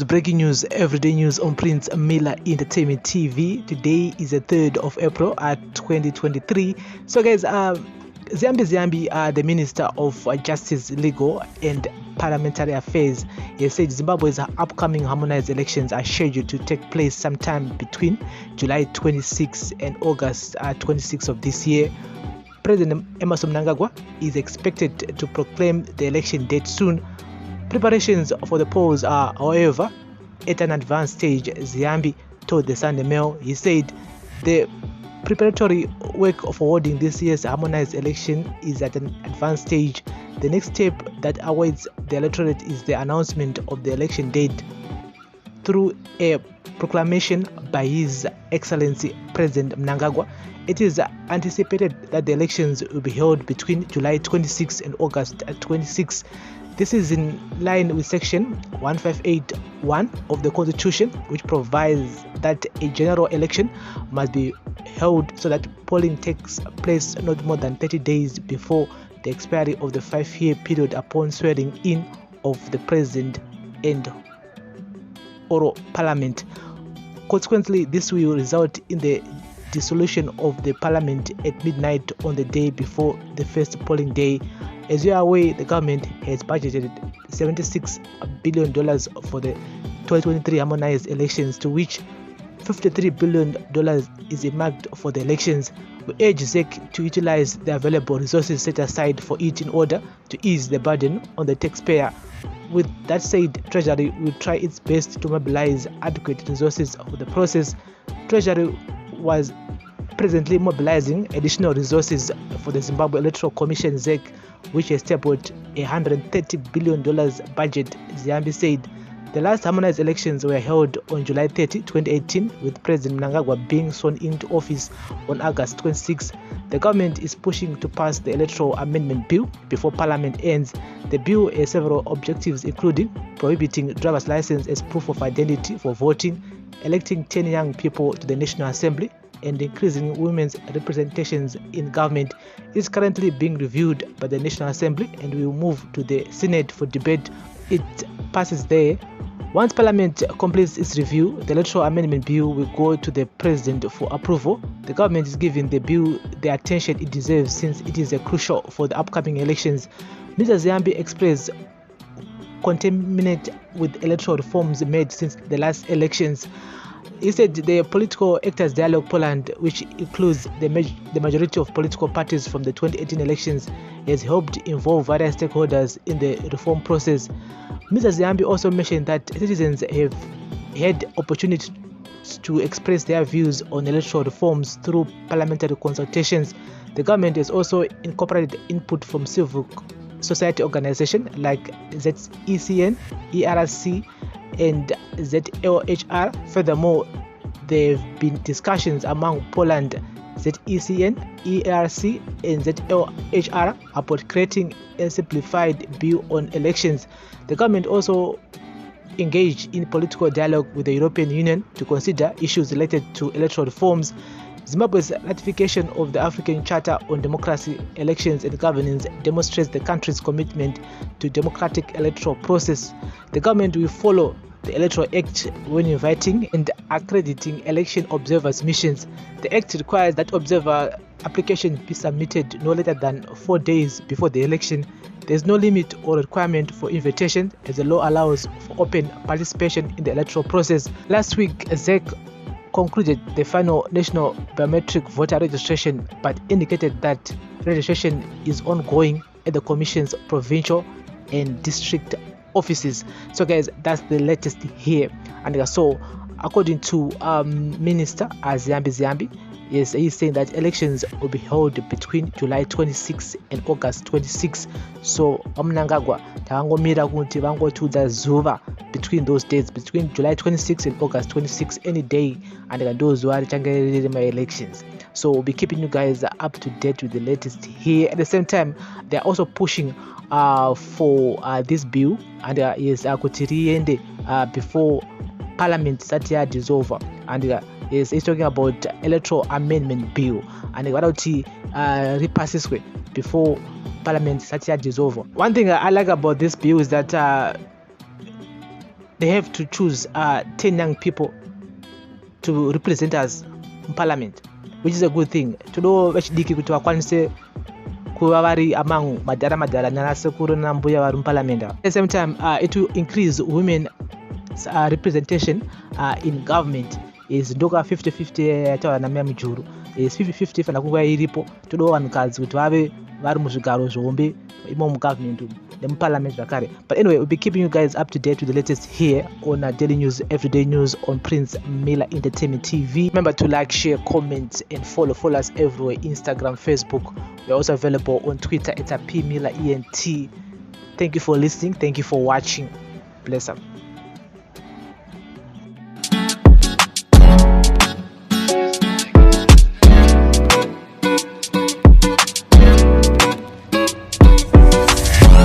breaking news, everyday news on Prince Miller Entertainment TV. Today is the 3rd of April 2023. So guys, Ziyambi Ziyambi, the Minister of Justice, Legal and Parliamentary Affairs, he said Zimbabwe's upcoming harmonized elections are scheduled to take place sometime between July 26 and August 26 of this year. President Emmerson Mnangagwa is expected to proclaim the election date soon. Preparations for the polls are, however, at an advanced stage, Ziyambi told the Sunday Mail. He said the preparatory work for holding this year's harmonized election is at an advanced stage. The next step that awaits the electorate is the announcement of the election date through a proclamation by His Excellency President Mnangagwa. It is anticipated that the elections will be held between July 26 and August 26. This is in line with Section 1581 of the Constitution, which provides that a general election must be held so that polling takes place not more than 30 days before the expiry of the 5-year period upon swearing in of the President and or Parliament. Consequently, this will result in the dissolution of the Parliament at midnight on the day before the first polling day. As you are aware, the government has budgeted $76 billion for the 2023 harmonized elections, to which $53 billion is earmarked for the elections. We urge ZEC to utilize the available resources set aside for it in order to ease the burden on the taxpayer. With that said, Treasury will try its best to mobilize adequate resources for the process. Treasury was presently mobilizing additional resources for the Zimbabwe Electoral Commission ZEC, which has tabled a $130 billion budget. Ziyambi said the last harmonized elections were held on July 30, 2018, with President Mnangagwa being sworn into office on August 26. The government is pushing to pass the Electoral Amendment Bill before Parliament ends. The bill has several objectives, including prohibiting driver's license as proof of identity for voting, electing 10 young people to the National Assembly, and increasing women's representations in government. It is currently being reviewed by the National Assembly and will move to the Senate for debate. It passes there. Once Parliament completes its review, the Electoral Amendment Bill will go to the President for approval. The government is giving the bill the attention it deserves, since it is crucial for the upcoming elections. Mr. Ziyambi expressed contentment with electoral reforms made since the last elections. He said the Political Actors Dialogue Poland, which includes the majority of political parties from the 2018 elections, has helped involve various stakeholders in the reform process. Mr. Ziyambi also mentioned that citizens have had opportunity to express their views on electoral reforms through parliamentary consultations. The government has also incorporated input from civil society organizations like ZECN, ERC, and ZLHR. Furthermore, there have been discussions among Poland, ZECN, ERC, and ZLHR about creating a simplified bill on elections. The government also engaged in political dialogue with the European Union to consider issues related to electoral reforms. Zimbabwe's ratification of the African Charter on Democracy, Elections and Governance demonstrates the country's commitment to democratic electoral process. The government will follow the Electoral Act when inviting and accrediting election observers missions. The Act requires that observer application be submitted no later than 4 days before the election. There is no limit or requirement for invitation, as the law allows for open participation in the electoral process. Last week, ZEC concluded the final national biometric voter registration, but indicated that registration is ongoing at the Commission's provincial and district offices. So guys, that's the latest here. And so according to Minister Ziyambi Ziyambi, yes, he's saying that elections will be held between July 26 and August 26. So Mnangagwa tangomira kuti vangotuda zuva between those dates, between July 26 and August 26, any day, and those who are my elections. So we'll be keeping you guys up to date with the latest here. At the same time, they're also pushing for this bill, and yes, akutiriende before Parliament that is over, and yes, he's talking about Electoral Amendment Bill, and what about repasses before Parliament that is over. One thing I like about this bill is that they have to choose 10 young people to represent us in parliament, which is a good thing. Todo vachidiki kuti vakwanise kuva vari among madhara nanasekuru nambuya vari muparliament. At the same time, it will increase women representation in government. Is ndoka 50-50 yataura namia mujuru. Is 50-50 fana kunga iripo. Todo vanhukadzi kuti vave vari muzvigaro zvihombe imo mugovernment parliament zvakare. But anyway, we'll be keeping you guys up to date with the latest here on Daily News, Everyday News on Prince Miller Entertainment TV. Remember to like, share, comment, and follow us everywhere: Instagram, Facebook. We're also available on Twitter at PMillerENT. Thank you for listening. Thank you for watching. Bless up.